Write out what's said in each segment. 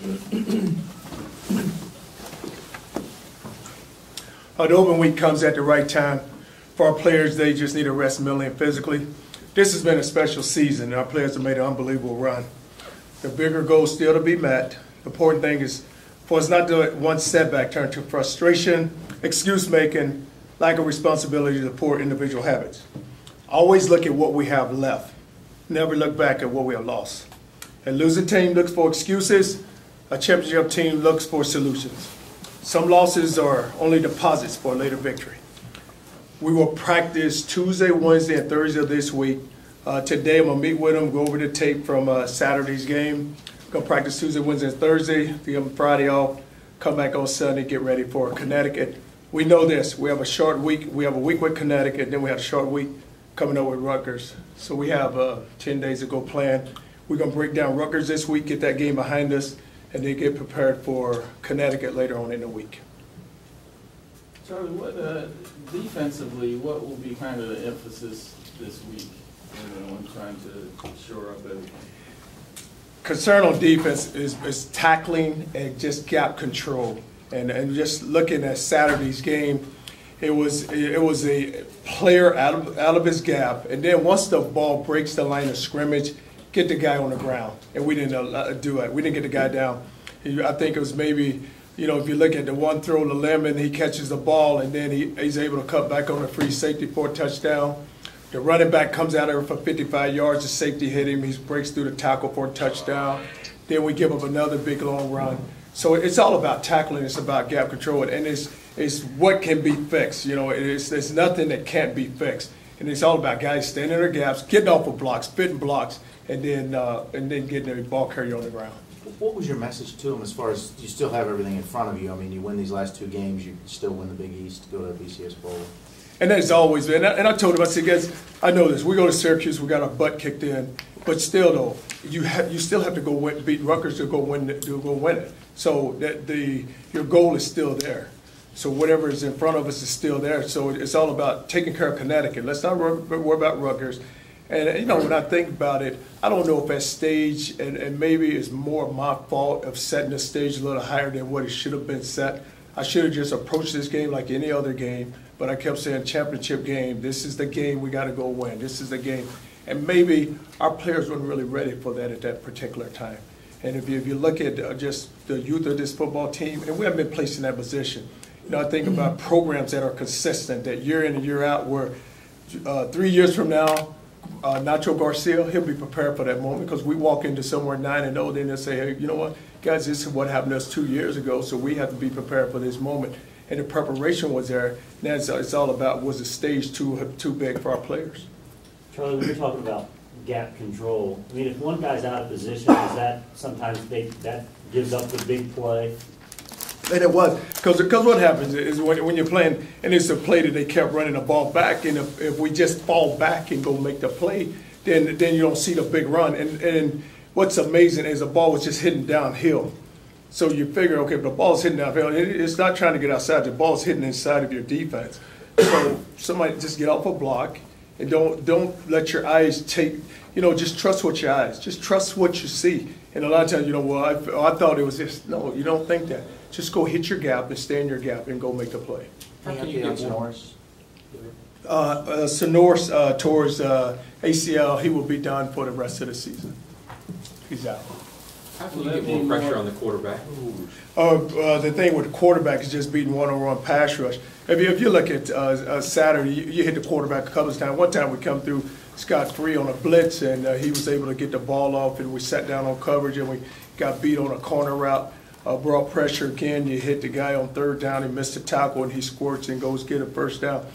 The open week comes at the right time for our players. They just need to rest mentally and physically. This has been a special season, and our players have made an unbelievable run. The bigger goal is still to be met. The important thing is for us not to let one setback turn to frustration, excuse-making, lack of responsibility to poor individual habits. Always look at what we have left. Never look back at what we have lost. A losing team looks for excuses. A championship team looks for solutions. Some losses are only deposits for a later victory. We will practice Tuesday, Wednesday, and Thursday of this week. Today I'm going to meet with them, go over the tape from Saturday's game. Going to practice Tuesday, Wednesday, and Thursday. Give them Friday off. Come back on Sunday, get ready for Connecticut. We know this. We have a short week. We have a week with Connecticut, then we have a short week coming up with Rutgers. So we have 10 days to go plan. We're going to break down Rutgers this week, get that game behind us, and then get prepared for Connecticut later on in the week. Charlie, what defensively, what will be kind of the emphasis this week when trying to shore up everything? Concern on defense is tackling and just gap control. And just looking at Saturday's game, it was a player out of his gap, and then once the ball breaks the line of scrimmage, get the guy on the ground. And we didn't do it. We didn't get the guy down. I think it was maybe, if you look at the one throw to Lemon, he catches the ball, and then he's able to cut back on a free safety for a touchdown. The running back comes out there for 55 yards. The safety hit him. He breaks through the tackle for a touchdown. Then we give up another big long run. So it's all about tackling. It's about gap control, and it's what can be fixed. There's nothing that can't be fixed, and it's all about guys standing in their gaps, getting off of blocks, fitting blocks, and then getting the ball carrier on the ground. What was your message to them as far as you still have everything in front of you? I mean, you win these last 2 games, you still win the Big East, go to the BCS Bowl. And that's always been. And I told him, I said, guys, I know this. We go to Syracuse, we got our butt kicked in, but still, though, you still have to go beat Rutgers to go win it. So your goal is still there. So whatever is in front of us is still there. So it's all about taking care of Connecticut. Let's not worry about Rutgers. And when I think about it, I don't know if that stage, and maybe it's more my fault of setting the stage a little higher than what it should have been set. I should have just approached this game like any other game, but I kept saying championship game. This is the game we got to go win. This is the game. And maybe our players weren't really ready for that at that particular time. And if you look at just the youth of this football team, and we haven't been placed in that position. I think about programs that are consistent, that year in and year out, where 3 years from now, Nacho Garcia, he'll be prepared for that moment, because we walk into somewhere 9-0, then they'll say, hey, you know what, guys, this is what happened to us 2 years ago, so we have to be prepared for this moment. And the preparation was there. Now it's all about, was the stage too big for our players? Charlie, when you're talking about gap control, I mean, if one guy's out of position, is that sometimes that gives up the big play? And it was, because what happens is when you're playing, and it's a play that they kept running the ball back, and if we just fall back and go make the play, then you don't see the big run. And what's amazing is the ball was just hitting downhill. So you figure, okay, if the ball's hitting downhill, it's not trying to get outside. The ball's hitting inside of your defense. So somebody just get off a block, and don't let your eyes take, just trust what your eyes, just trust what you see. And a lot of times, I thought it was this. No, you don't think that. Just go hit your gap and stay in your gap and go make the play. How can you get Sonoris? Sonoris towards ACL, he will be done for the rest of the season. He's out. How can you get more pressure on the quarterback? The thing with the quarterback is just beating one-on-one pass rush. If you look at Saturday, you hit the quarterback a couple of times. One time we come through scot-free on a blitz, and he was able to get the ball off, and we sat down on coverage, and we got beat on a corner route. Brought pressure again. You hit the guy on 3rd down. He missed a tackle, and he squirts and goes get a 1st down.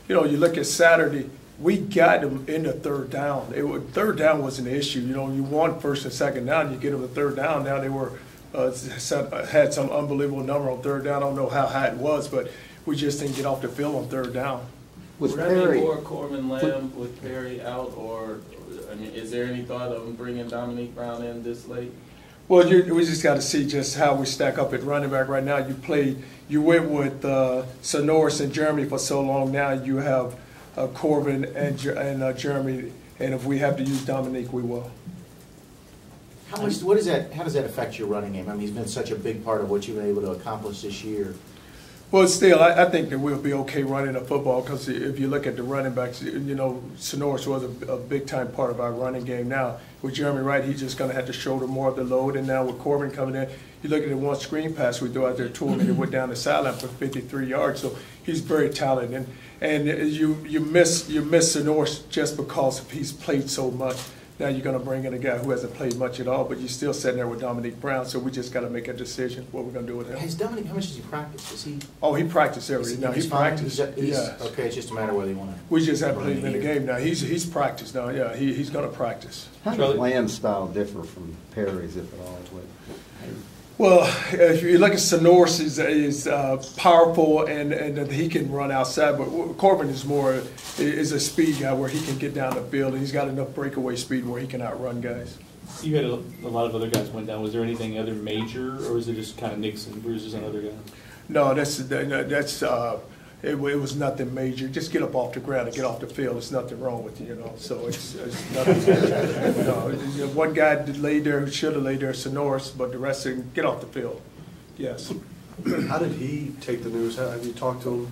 You look at Saturday. We got them in the 3rd down. 3rd down wasn't an issue. You won 1st and 2nd down. You get them a 3rd down. Now they had some unbelievable number on 3rd down. I don't know how high it was, but we just didn't get off the field on 3rd down. Would that be more Corbin Lamb with Perry out, or is there any thought of bringing Dominique Brown in this late? Well, we just got to see just how we stack up at running back right now. You went with Sonoris and Jeremy for so long. Now you have Corbin and Jeremy, and if we have to use Dominique, we will. How does that affect your running game? I mean, he's been such a big part of what you've been able to accomplish this year. Well, still, I think that we'll be okay running the football because if you look at the running backs, Sonoris was a big-time part of our running game. Now, with Jeremy Wright, he's just going to have to shoulder more of the load. And now with Corbin coming in, you look at the one screen pass we threw out there to him, and he went down the sideline for 53 yards. So he's very talented. And you miss Sonoris just because he's played so much. Now you're going to bring in a guy who hasn't played much at all, but you're still sitting there with Dominique Brown, so we just got to make a decision what we're going to do with him. Has Dominique, how much does he practice? Is he? Oh, he practiced every day. No, he practiced. Yeah. Okay, it's just a matter of whether you want to. We just haven't played him in the game now. He's practiced now. Yeah, he's going to practice. How does Land's style differ from Perry's, if at all? Well, if you look at Sonoris, is powerful and he can run outside, but Corbin is a speed guy where he can get down the field and he's got enough breakaway speed where he can outrun guys. You had a lot of other guys went down. Was there anything other major, or was it just kind of nicks and bruises on other guys? No, it was nothing major. Just get up off the ground and get off the field. There's nothing wrong with you, So it's nothing major. No, one guy laid there who should have laid there, Sonoris, but the rest of them get off the field. Yes. How did he take the news? Have you talked to him?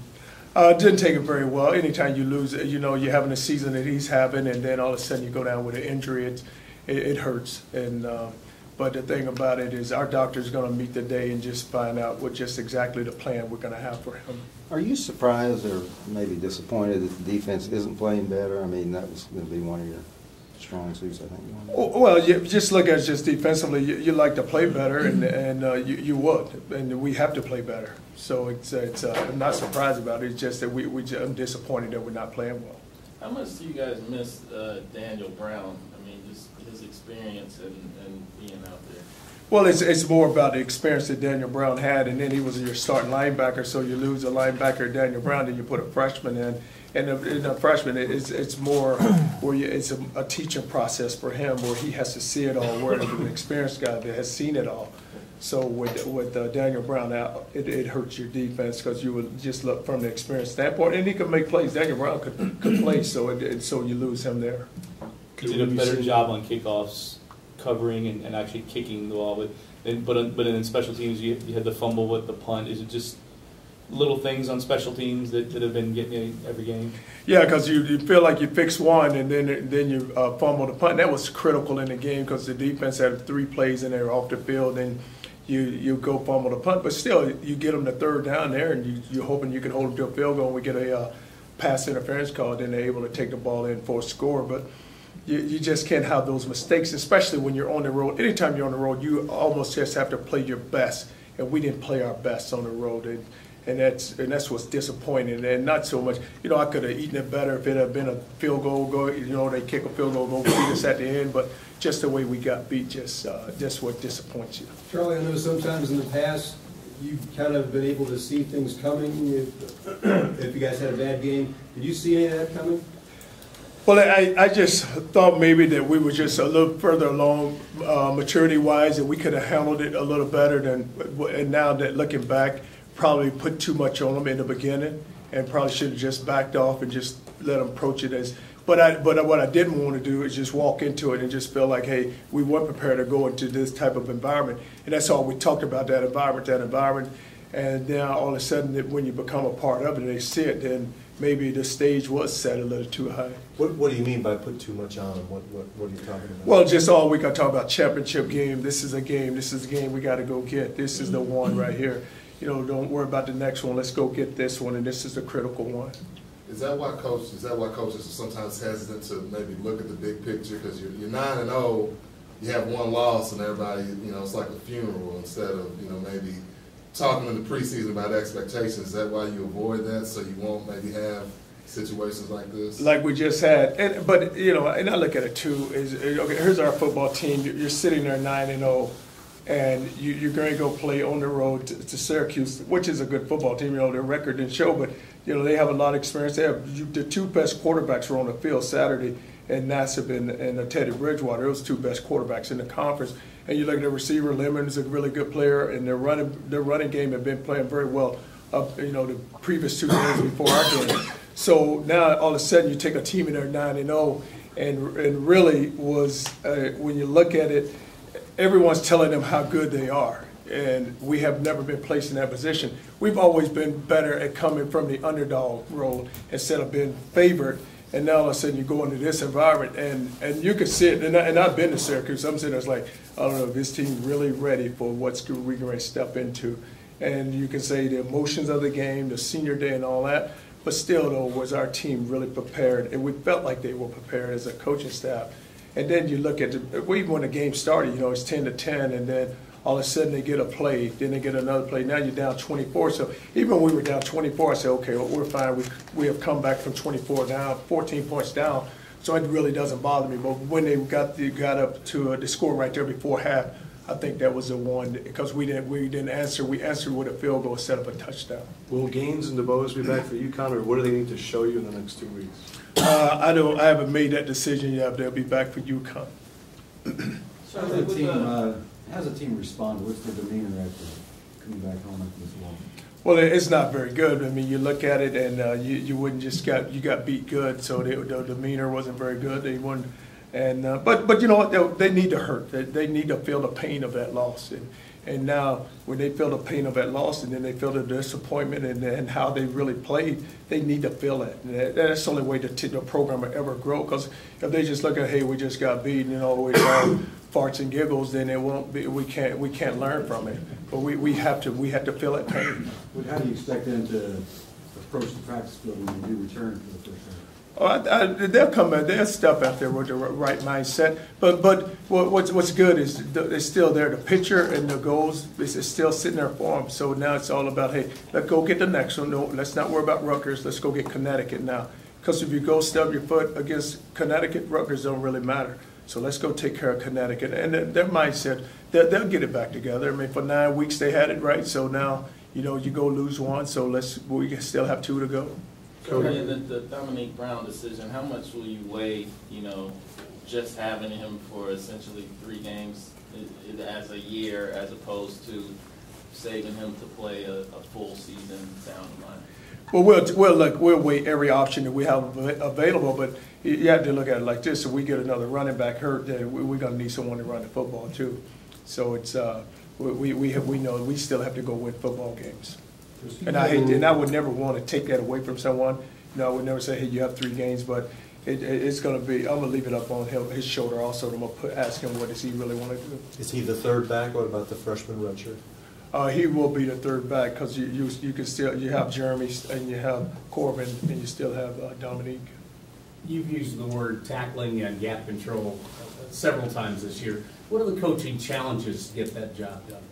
Didn't take it very well. Anytime you lose, you're having a season that he's having, and then all of a sudden you go down with an injury, it hurts. But the thing about it is our doctor's going to meet the day and just find out what just exactly the plan we're going to have for him. Are you surprised or maybe disappointed that the defense isn't playing better? I mean, that was going to be one of your strong suits, I think. Well, you just look at it just defensively. You like to play better, and you would, and we have to play better. So I'm not surprised about it. It's just that I'm disappointed that we're not playing well. How much do you guys miss Daniel Brown? I mean, just his experience and being out there. Well, it's more about the experience that Daniel Brown had, and then he was your starting linebacker. So you lose a linebacker, Daniel Brown, then you put a freshman in. And the freshman, it's more where it's a teaching process for him, where he has to see it all. Where an experienced guy that has seen it all. So with Daniel Brown out, it hurts your defense because you would just look from the experience standpoint, and he could make plays. Daniel Brown could play, so you lose him there. You did a better job on kickoffs, covering and actually kicking the ball, but in special teams you had the fumble with the punt. Is it just little things on special teams that have been getting you every game? Yeah, because you feel like you fix one and then you fumble the punt. And that was critical in the game because the defense had 3 plays and they were off the field, and you go fumble the punt. But still, you get them the third down there, and you're hoping you can hold them to a field goal, and we get a pass interference call, then they're able to take the ball in for a score. But you just can't have those mistakes, especially when you're on the road. Anytime you're on the road, you almost just have to play your best, and we didn't play our best on the road. And that's what's disappointing, and not so much. I could have eaten it better if it had been a field goal. They kick a field goal, go beat us at the end. But just the way we got beat, just what disappoints you. Charlie, I know sometimes in the past you've kind of been able to see things coming. If you guys had a bad game, did you see any of that coming? Well, I just thought maybe that we were just a little further along maturity-wise, that we could have handled it a little better and now that looking back, probably put too much on them in the beginning and probably should have just backed off and just let them approach it as. But what I didn't want to do is just walk into it and just feel like, hey, we weren't prepared to go into this type of environment. And that's all we talked about, that environment. And now all of a sudden, when you become a part of it and they see it, then maybe the stage was set a little too high. What do you mean by put too much on them? What are you talking about? Well, just all week I talk about championship game. This is a game we got to go get. This is the one right here. Don't worry about the next one. Let's go get this one, and this is the critical one. Is that why coaches are sometimes hesitant to maybe look at the big picture? Because you're 9-0, you have one loss, and everybody, it's like a funeral instead of, maybe talking in the preseason about expectations. Is that why you avoid that, so you won't maybe have situations like this? Like we just had. But and I look at it too, okay, here's our football team. You're sitting there 9-0. And you're going to go play on the road to Syracuse, which is a good football team. Their record didn't show, but they have a lot of experience. They have the 2 best quarterbacks were on the field Saturday, and Nassib and Teddy Bridgewater. Those 2 best quarterbacks in the conference. And you look at the receiver, Lemon's a really good player, and their running game had been playing very well the previous 2 games before our game. So now all of a sudden you take a team in there 9-0, and really was when you look at it. everyone's telling them how good they are. And we have never been placed in that position. We've always been better at coming from the underdog role instead of being favored. And now all of a sudden you go into this environment and you can see it. And I've been to Syracuse. I'm sitting there, it's like, I don't know if this team really ready for what we're going to step into. And you can say the emotions of the game, the senior day and all that. But still, though, was our team really prepared? And we felt like they were prepared as a coaching staff. And then you look at even when the game started, it's 10-10, and then all of a sudden they get a play, then they get another play. Now you're down 24. So even when we were down 24, I said, okay, well, we're fine. We have come back from 24 down, 14 points down. So it really doesn't bother me. But when they got up to the score right there before half, I think that was the one, because we didn't answer. We answered with a field goal, set up a touchdown. Will Gaines and DeBose be back for UConn, or what do they need to show you in the next 2 weeks? I haven't made that decision yet. They'll be back for UConn. How's the team respond? What's the demeanor after coming back home after this loss? Well, it's not very good. I mean, you look at it, and you wouldn't just you got beat good, so the demeanor wasn't very good. They weren't, and but you know what? They need to hurt. They need to feel the pain of that loss, and now when they feel the pain of that loss, and then they feel the disappointment and how they really played, they need to feel it. And that's the only way the program will ever grow. Because if they just look at, hey, we just got beaten, and all the way down, farts and giggles, then it won't be. We can't learn from it. But we have to feel that pain. How do you expect them to approach the practice field when they do return for the first time? They'll come back. They'll step out there with the right mindset. But what's good is it's still there. The pitcher and the goals is still sitting there for them. So now it's all about, hey, let's go get the next one. No, let's not worry about Rutgers. Let's go get Connecticut now. Because if you go stub your foot against Connecticut, Rutgers don't really matter. So let's go take care of Connecticut. And their mindset, they'll get it back together. I mean, for 9 weeks they had it right. So now, you go lose one. So we can still have 2 to go. So in the Dominique Brown decision, how much will you weigh, just having him for essentially 3 games as a year, as opposed to saving him to play a full season down the line? Well, we'll weigh every option that we have available, but you have to look at it like this. If we get another running back hurt, then we're going to need someone to run the football too. So it's we know we still have to go win football games. And I would never want to take that away from someone. I would never say, hey, you have 3 games, but it's going to be, I'm going to leave it up on his shoulder also. I'm going to ask him, what does he really want to do? Is he the third back? What about the freshman redshirt? He will be the third back, because you can still, you have Jeremy and you have Corbin and you still have Dominique. You've used the word tackling and gap control several times this year. What are the coaching challenges to get that job done?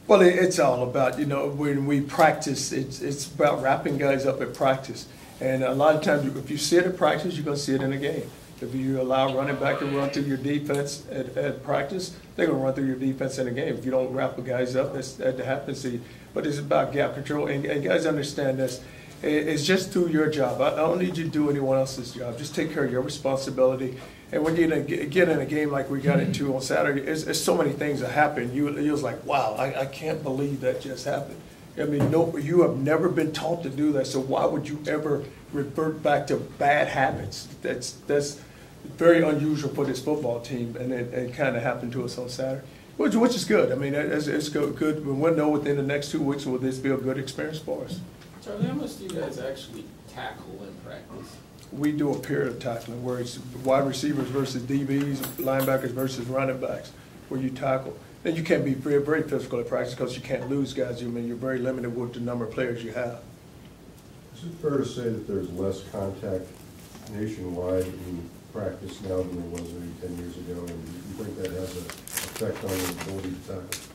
Well, it's all about, when we practice, it's about wrapping guys up at practice. And a lot of times, if you see it at practice, you're going to see it in a game. If you allow running back to run through your defense at practice, they're going to run through your defense in a game. If you don't wrap the guys up, that happens to you. But it's about gap control. And guys understand this. It's just do your job. I don't need you to do anyone else's job. Just take care of your responsibility. And when you get in a game like we got into on Saturday, there's so many things that happen. You was like, wow, I can't believe that just happened. I mean, no, you have never been taught to do that. So why would you ever revert back to bad habits? That's very unusual for this football team, and it kind of happened to us on Saturday, which is good. I mean, it's good. We'll know within the next 2 weeks will this be a good experience for us. Charlie, how much do you guys actually tackle in practice? We do a period of tackling where it's wide receivers versus DBs, linebackers versus running backs, where you tackle. And you can't be very, very physical at practice because you can't lose guys. I mean, you're very limited with the number of players you have. Is it fair to say that there's less contact nationwide in practice now than there was maybe 10 years ago? And do you think that has an effect on the ability to tackle?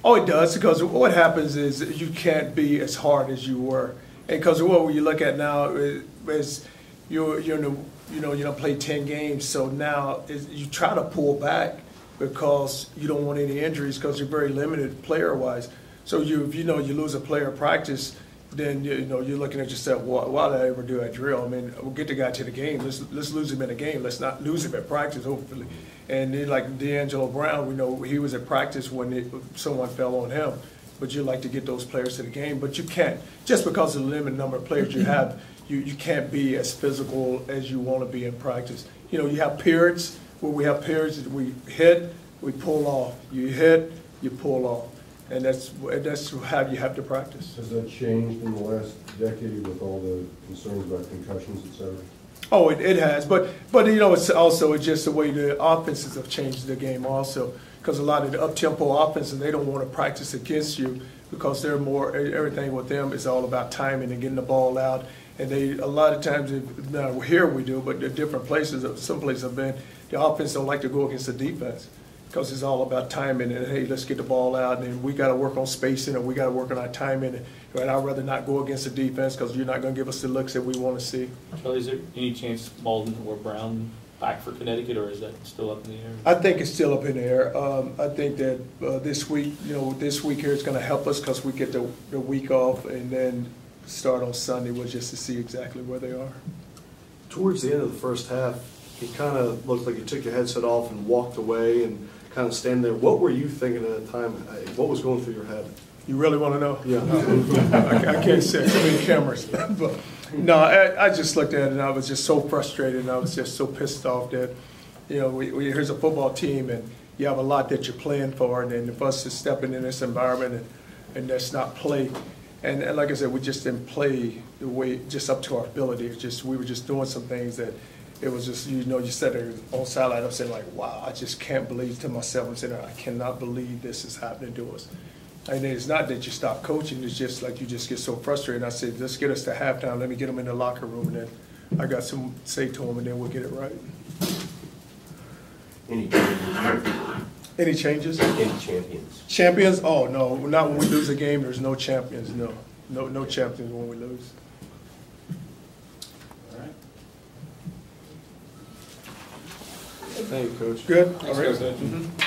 Oh, it does, because what happens is you can't be as hard as you were. And because what you look at now is you don't play 10 games, so now you try to pull back because you don't want any injuries because you're very limited player-wise. So if you lose a player practice, then you're looking at yourself, why did I ever do a drill? I mean, we'll get the guy to the game. Let's lose him in a game. Let's not lose him at practice, hopefully. And then like D'Angelo Brown, we know he was at practice when someone fell on him. But you like to get those players to the game, but you can't. Just because of the limited number of players you have, you can't be as physical as you want to be in practice. You have periods where we have periods that we hit, We pull off. You hit, you pull off. And that's how you have to practice. Has that changed in the last decade with all the concerns about concussions, et cetera? Oh, it has, but you know, it's just the way the offenses have changed the game also, because a lot of the up-tempo offenses, they don't want to practice against you because they're more, everything with them is all about timing and getting the ball out. And a lot of times, now here we do, but the different places, some places have been, the offense don't like to go against the defense because it's all about timing and, hey, let's get the ball out, and we got to work on spacing and we got to work on our timing. And I'd rather not go against the defense because you're not going to give us the looks that we want to see. Charlie, is there any chance Malden or Brown back for Connecticut, or is that still up in the air? I think it's still up in the air. I think that this week here is going to help us because we get the week off and then start on Sunday with just to see exactly where they are. Towards the end of the first half, it kind of looked like you took your headset off and walked away and kind of standing there. What were you thinking at the time? What was going through your head? You really want to know? Yeah. I can't say too many cameras. But no, I just looked at it and I was just so frustrated and I was just so pissed off that, you know, here's a football team and you have a lot that you're playing for, and then for us to step in this environment and that's not play. And like I said, we just didn't play the way, just up to our ability. It's just, we were just doing some things that it was just, you know, you sat there on sideline, I'm saying like, wow, I just can't believe to myself, I'm saying, I cannot believe this is happening to us. And it's not that you stop coaching, it's just like you just get so frustrated. I said, let's get us to halftime, let me get them in the locker room, and then I got some say to them, and then we'll get it right. Any changes? Any changes? Any champions? Champions? Oh, no, not when we lose a game, there's no champions, no. No champions when we lose. All right. Thank you, Coach. Good? Thanks, All right. Coach.